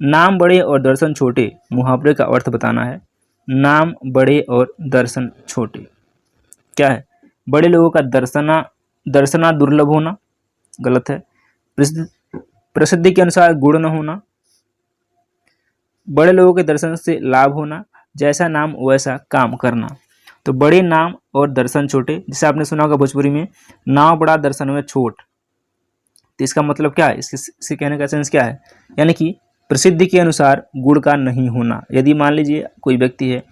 नाम बड़े और दर्शन छोटे मुहावरे का अर्थ बताना है। नाम बड़े और दर्शन छोटे क्या है? बड़े लोगों का दर्शना दुर्लभ होना, गलत है। प्रसिद्धि के अनुसार गुण न होना, बड़े लोगों के दर्शन से लाभ होना, जैसा नाम वैसा काम करना। तो बड़े नाम और दर्शन छोटे, जिसे आपने सुना होगा भोजपुरी में, नाव बड़ा दर्शन में छोट। तो इसका मतलब क्या है? इसके कहने का सेंस क्या है? यानी कि प्रसिद्धि के अनुसार गुण का नहीं होना। यदि मान लीजिए कोई व्यक्ति है,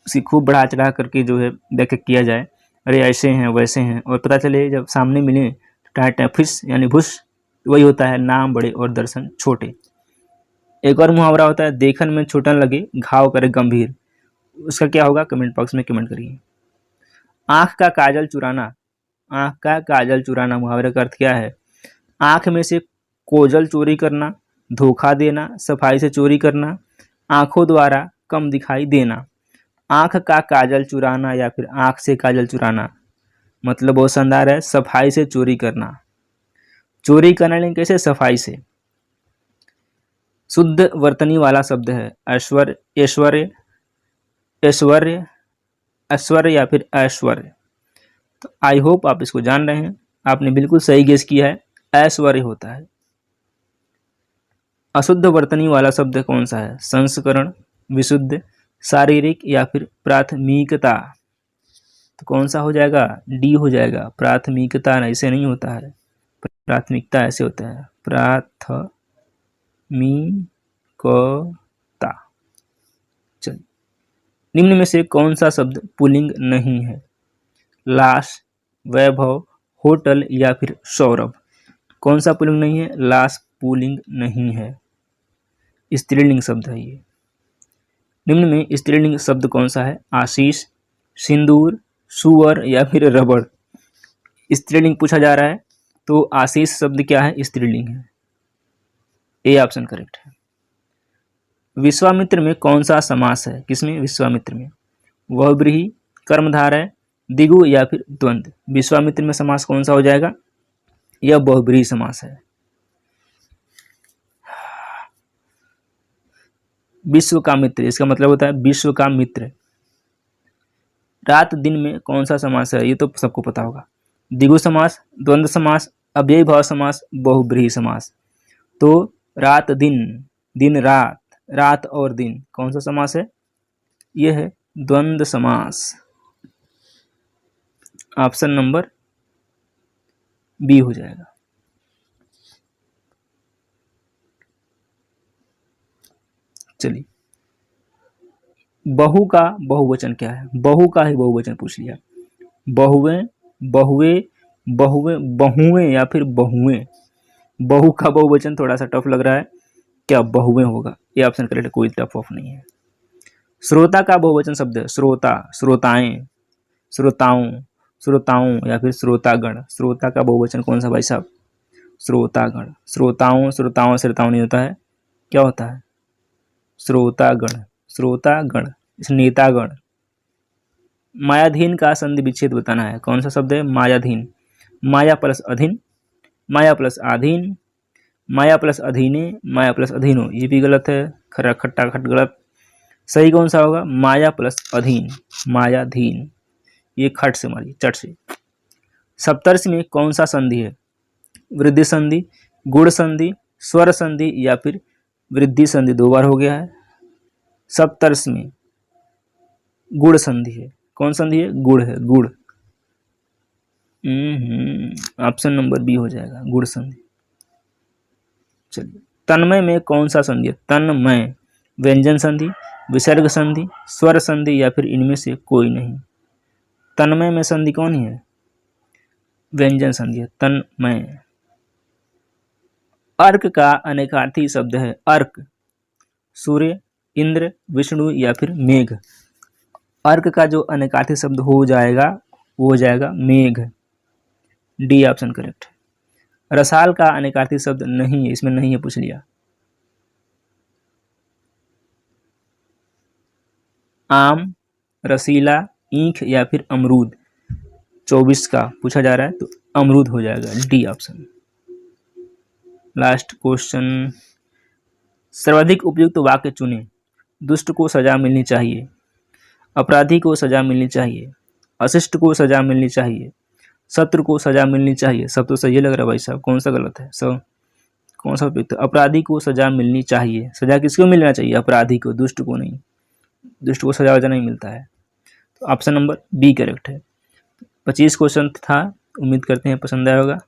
उसकी खूब बढ़ा चढ़ा करके जो है व्याख्या किया जाए, अरे ऐसे हैं वैसे हैं, और पता चले जब सामने मिले टाट फिस यानी भुस, वही होता है नाम बड़े और दर्शन छोटे। एक और मुहावरा होता है, देखन में छूटन लगे घाव करे गंभीर। उसका क्या होगा? कमेंट बॉक्स में कमेंट करिए। आंख का काजल चुराना, आंख का काजल चुराना मुहावरे का अर्थ क्या है? आंख में से कोजल चोरी करना, धोखा देना, सफाई से चोरी करना, आंखों द्वारा कम दिखाई देना। आंख का काजल चुराना या फिर आंख से काजल चुराना मतलब बहुत शानदार है, सफाई से चोरी करना। चोरी करना लेकिन कैसे? सफाई से। शुद्ध वर्तनी वाला शब्द है ऐश्वर्य, ऐश्वर्य, ऐश्वर्य, ऐश्वर्य या फिर ऐश्वर्य। तो आई होप आप इसको जान रहे हैं। आपने बिल्कुल सही गेस किया है, ऐश्वर्य होता है। अशुद्ध वर्तनी वाला शब्द कौन सा है? संस्करण, विशुद्ध, शारीरिक या फिर प्राथमिकता। तो कौन सा हो जाएगा? डी हो जाएगा। प्राथमिकता ऐसे नहीं होता है, प्राथमिकता ऐसे होता है, प्राथमिकता। चलिए, निम्न में से कौन सा शब्द पुल्लिंग नहीं है? लाश, वैभव, होटल या फिर सौरभ। कौन सा पुल्लिंग नहीं है? लाश पुल्लिंग नहीं है, स्त्रीलिंग शब्द है ये। निम्न में स्त्रीलिंग शब्द कौन सा है? आशीष, सिंदूर, सुअर या फिर रबड़। स्त्रीलिंग पूछा जा रहा है तो आशीष शब्द क्या है? स्त्रीलिंग है। ए ऑप्शन करेक्ट है। विश्वामित्र में कौन सा समास है? किसमें? विश्वामित्र में। बहुब्रीहि, कर्मधारय, दिगु या फिर द्वंद्व। विश्वामित्र में समास कौन सा हो जाएगा? यह बहुब्रीहि समास है। विश्व का मित्र, इसका मतलब होता है विश्व का मित्र। रात दिन में कौन सा समास है? ये तो सबको पता होगा। द्विगु समास, द्वंद्व समास, अव्ययी भाव समास, बहुब्रीहि समास। तो रात दिन, दिन रात, रात और दिन कौन सा समास है? यह है द्वंद्व समास। ऑप्शन नंबर बी हो जाएगा। चलिए, बहु का बहुवचन क्या है? बहु का ही बहुवचन पूछ लिया। बहुएं, बहुए, बहुए, बहुएं या फिर बहुएं। बहु का बहुवचन थोड़ा सा टफ लग रहा है, क्या बहुएं होगा? ये ऑप्शन करेक्ट है, कोई टफ ऑफ नहीं है। श्रोता का बहुवचन शब्द है श्रोता, श्रोताएं, श्रोताओं, श्रोताओं या फिर श्रोतागण। श्रोता का बहुवचन कौन सा भाई साहब? श्रोतागण। श्रोताओं, श्रोताओं, श्रोताओं नहीं होता है, क्या होता है? श्रोतागण, श्रोतागण, नेतागण। मायाधीन का संधि विच्छेद बताना है। कौन सा शब्द है? मायाधीन। माया प्लस अधीन, माया प्लस आधीन, माया प्लस अधीने, माया प्लस अधीनो। ये भी गलत है, खरा खट्टा खट गलत। सही कौन सा होगा? माया प्लस अधीन, मायाधीन। ये खट से मारिए, चट से। सप्तर्षि में कौन सा संधि है? वृद्धि संधि, गुण संधि, स्वर संधि या फिर वृद्धि संधि। दो बार हो गया है। सप्तर्षि में गुण संधि है। कौन संधि है? गुण है, गुण। ऑप्शन नंबर बी हो जाएगा, गुण संधि। चलिए, तन्मय में कौन सा संधि है? तन्मय, व्यंजन संधि, विसर्ग संधि, स्वर संधि या फिर इनमें से कोई नहीं। तन्मय में संधि कौन है? व्यंजन संधि है, तन्मय। अर्क का अनेकार्थी शब्द है अर्क। सूर्य, इंद्र, विष्णु या फिर मेघ। अर्क का जो अनेकार्थी शब्द हो जाएगा वो हो जाएगा मेघ। डी ऑप्शन करेक्ट है। रसाल का अनेकार्थी शब्द नहीं है, इसमें नहीं है, पूछ लिया। आम, रसीला, ईंख या फिर अमरूद। 24 का पूछा जा रहा है तो अमरूद हो जाएगा, डी ऑप्शन। लास्ट क्वेश्चन, सर्वाधिक उपयुक्त वाक्य चुने। दुष्ट को सजा मिलनी चाहिए, अपराधी को सजा मिलनी चाहिए, अशिष्ट को सजा मिलनी चाहिए, शत्रु को सजा मिलनी चाहिए। सब तो सही लग रहा है भाई साहब, कौन सा गलत है? सब कौन सा उपयुक्त? अपराधी को सजा मिलनी चाहिए। सजा किसको मिलना चाहिए? अपराधी को, दुष्ट को नहीं। दुष्ट को सजा वजा नहीं मिलता है। तो ऑप्शन नंबर बी करेक्ट है। 25 क्वेश्चन था, उम्मीद करते हैं पसंद आया होगा।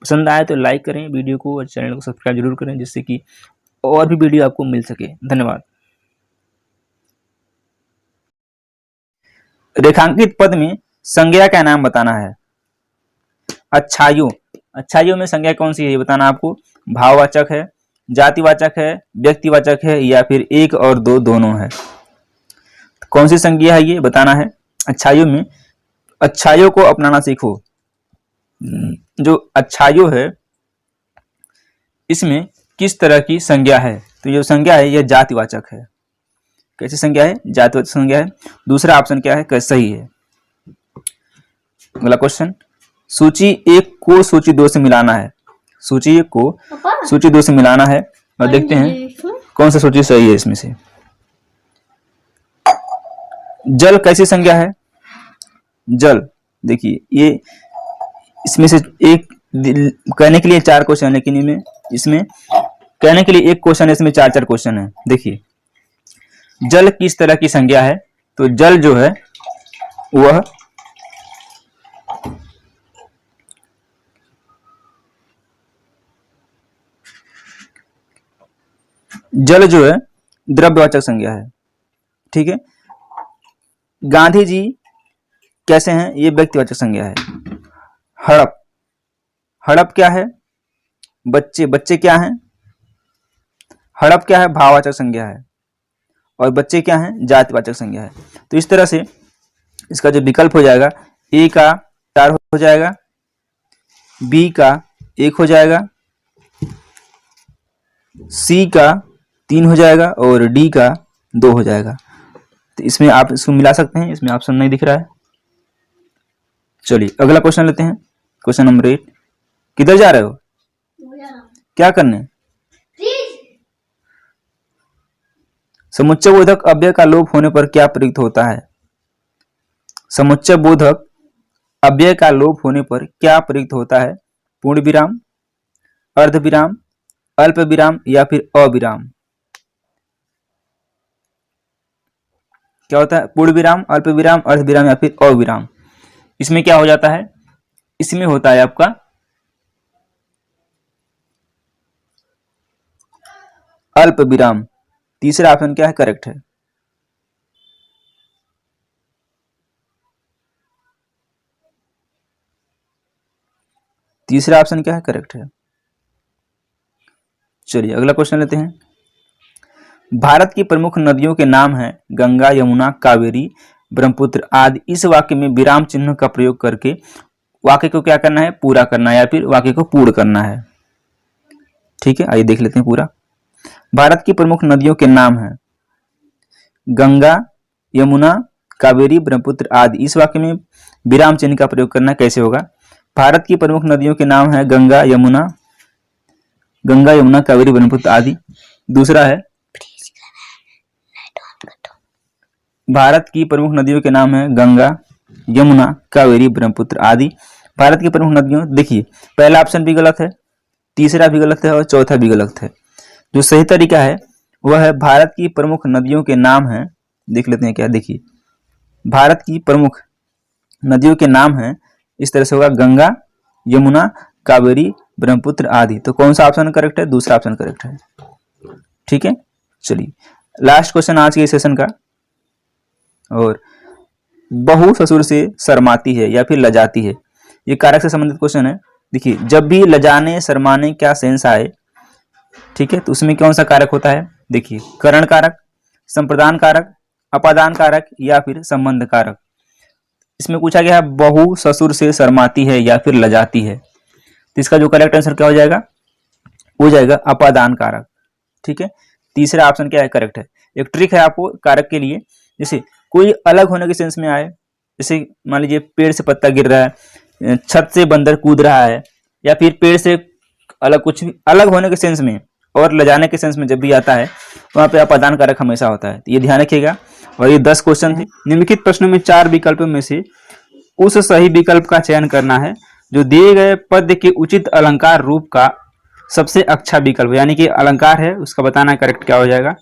पसंद आए तो लाइक करें वीडियो को और चैनल को सब्सक्राइब जरूर करें, जिससे कि और भी वीडियो आपको मिल सके। धन्यवाद। रेखांकित पद में संज्ञा का नाम बताना है। अच्छाइयों, अच्छाइयों में संज्ञा कौन सी है ये बताना आपको। भाववाचक है, जातिवाचक है, व्यक्तिवाचक है, या फिर एक और दो दोनों है। कौन सी संज्ञा है ये बताना है। अच्छाइयों में अच्छाइयों को अपनाना सीखो। जो अच्छाइयों है इसमें किस तरह की संज्ञा है? तो जो संज्ञा है यह जातिवाचक है। कैसी संज्ञा है? जातिवाचक संज्ञा है। दूसरा ऑप्शन क्या है? सही है। अगला क्वेश्चन, सूची 1 को सूची 2 से मिलाना है। सूची 1 को सूची 2 से मिलाना है और देखते हैं कौन सा सूची सही है इसमें से। जल कैसी संज्ञा है? जल, देखिए ये इसमें से एक कहने के लिए 4 क्वेश्चन है, लेकिन इसमें कहने के लिए 1 क्वेश्चन है, इसमें 4 क्वेश्चन है। देखिए जल किस तरह की संज्ञा है? तो जल जो है वह जल जो है द्रव्यवाचक संज्ञा है। ठीक है। गांधी जी कैसे हैं? ये व्यक्तिवाचक संज्ञा है। हड़प, हड़प क्या है? बच्चे, बच्चे क्या हैं? हड़प क्या है? भाववाचक संज्ञा है। और बच्चे क्या हैं? जातिवाचक संज्ञा है। तो इस तरह से इसका जो विकल्प हो जाएगा, ए का 4 हो जाएगा, बी का 1 हो जाएगा, सी का 3 हो जाएगा और डी का 2 हो जाएगा। तो इसमें आप इसको मिला सकते हैं, इसमें ऑप्शन नहीं दिख रहा है। चलिए अगला क्वेश्चन लेते हैं। Question number 8। किधर जा रहे हो? क्या करने? समुच्चय बोधक अव्यय का लोप होने पर क्या प्रयुक्त होता है? समुच्चय बोधक अव्यय का लोप होने पर क्या प्रयुक्त होता है? पूर्ण विराम, अर्ध विराम, अल्प विराम या फिर अविराम? क्या होता है? पूर्ण विराम, अल्प विराम, अर्ध विराम या फिर अविराम? इसमें क्या हो जाता है? इसमें होता है आपका अल्प विराम। तीसरा ऑप्शन क्या है? करेक्ट है। तीसरा ऑप्शन क्या है? करेक्ट है। चलिए अगला क्वेश्चन लेते हैं। भारत की प्रमुख नदियों के नाम हैं गंगा, यमुना, कावेरी, ब्रह्मपुत्र आदि। इस वाक्य में विराम चिन्ह का प्रयोग करके वाक्य को क्या करना है? पूरा करना है या फिर वाक्य को पूर्ण करना है। ठीक है, आइए देख लेते हैं पूरा। भारत की प्रमुख नदियों के नाम हैं गंगा, यमुना, कावेरी, ब्रह्मपुत्र आदि। इस वाक्य में विराम चिन्ह का प्रयोग करना कैसे होगा? भारत की प्रमुख नदियों के नाम हैं गंगा, यमुना, कावेरी, ब्रह्मपुत्र आदि। दूसरा है भारत की प्रमुख नदियों के नाम हैं गंगा, यमुना, कावेरी, ब्रह्मपुत्र आदि। भारत की प्रमुख नदियों, देखिए पहला ऑप्शन भी गलत है, तीसरा भी गलत है और चौथा भी गलत है। जो सही तरीका है वह है भारत की प्रमुख नदियों के नाम हैं, देख लेते हैं क्या। देखिए भारत की प्रमुख नदियों के नाम हैं, इस तरह से होगा गंगा, यमुना, कावेरी, ब्रह्मपुत्र आदि। तो कौन सा ऑप्शन करेक्ट है? दूसरा ऑप्शन करेक्ट है। ठीक है, चलिए लास्ट क्वेश्चन आज के सेशन का। और बहू ससुर से शर्माती है या फिर लजाती है, ये कारक से संबंधित क्वेश्चन है। देखिए जब भी लजाने शर्माने का सेंस आए, ठीक है, तो उसमें कौन सा कारक होता है? देखिए करण कारक, संप्रदान कारक, अपादान कारक या फिर संबंध कारक। इसमें पूछा गया है बहू ससुर से शर्माती है या फिर लजाती है, तो इसका जो करेक्ट आंसर क्या हो जाएगा? हो जाएगा अपादान कारक। ठीक है, तीसरा ऑप्शन क्या है? करेक्ट है। एक ट्रिक है आपको कारक के लिए, जैसे कोई अलग होने के सेंस में आए, जैसे मान लीजिए पेड़ से पत्ता गिर रहा है, छत से बंदर कूद रहा है, या फिर पेड़ से अलग कुछ भी अलग होने के सेंस में और ले जाने के सेंस में जब भी आता है वहाँ पे अपादान कारक हमेशा होता है, तो ये ध्यान रखिएगा। और ये 10 क्वेश्चन थे। निम्नलिखित प्रश्नों में 4 विकल्पों में से उस सही विकल्प का चयन करना है जो दिए गए पद के उचित अलंकार रूप का सबसे अच्छा विकल्प, यानी कि अलंकार है उसका बताना करेक्ट क्या हो जाएगा।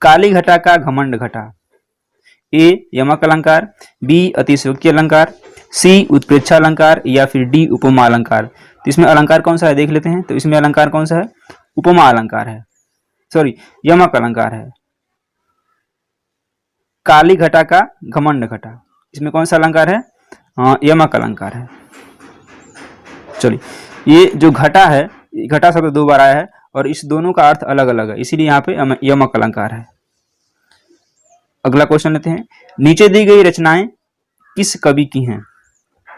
काली घटा का घमंड घटा, ए यमक अलंकार, बी अतिशयोक्ति अलंकार, सी उत्प्रेक्षा अलंकार या फिर डी उपमा अलंकार। तो इसमें अलंकार कौन सा है देख लेते हैं। तो इसमें अलंकार कौन सा है, उपमा अलंकार है, सॉरी यमक अलंकार है। काली घटा का घमंड घटा, इसमें कौन सा अलंकार है, यमक अलंकार है। चलिए, ये जो घटा है, घटा शब्द 2 बार आया है और इस दोनों का अर्थ अलग अलग है, इसीलिए यहाँ पे यमक अलंकार है। अगला क्वेश्चन लेते हैं। नीचे दी गई रचनाएं किस कवि की हैं,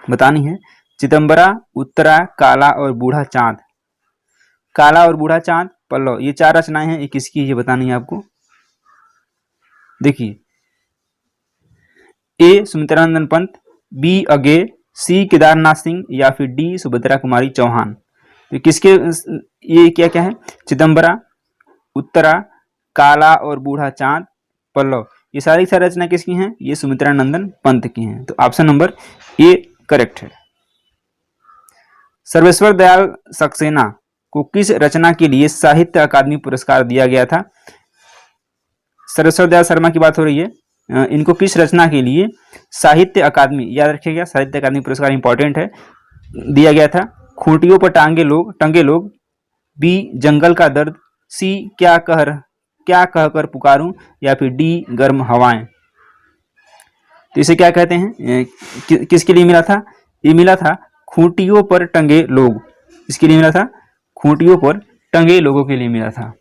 बतानी है। चिदंबरा, उत्तरा, काला और बूढ़ा चांद। काला और बूढ़ा चांद, पल्लव, ये 4 रचनाएं हैं, ये किसकी ये बतानी है आपको। देखिए, ए सुमित्रानंदन पंत, बी अगे, सी केदारनाथ सिंह या फिर डी सुभद्रा कुमारी चौहान। तो किसके ये क्या क्या है, चिदंबरा, उत्तरा, काला और बूढ़ा चांद, पल्लव, ये सारी रचना किसकी हैं, ये सुमित्रानंदन पंत की हैं। तो ऑप्शन नंबर ए करेक्ट है। सर्वेश्वर दयाल सक्सेना को किस रचना के लिए साहित्य अकादमी पुरस्कार दिया गया था। सर्वेश्वर दयाल शर्मा की बात हो रही है। इनको किस रचना के लिए साहित्य अकादमी, याद रखिएगा साहित्य अकादमी पुरस्कार इंपॉर्टेंट है, दिया गया था। खूंटियों पर टंगे लोग, बी जंगल का दर्द, सी क्या कहकर पुकारूं या फिर डी गर्म हवाएं। तो इसे क्या कहते हैं, किसके लिए मिला था, ये मिला था खूंटियों पर टंगे लोग, इसके लिए मिला था खूंटियों पर टंगे लोगों के लिए मिला था।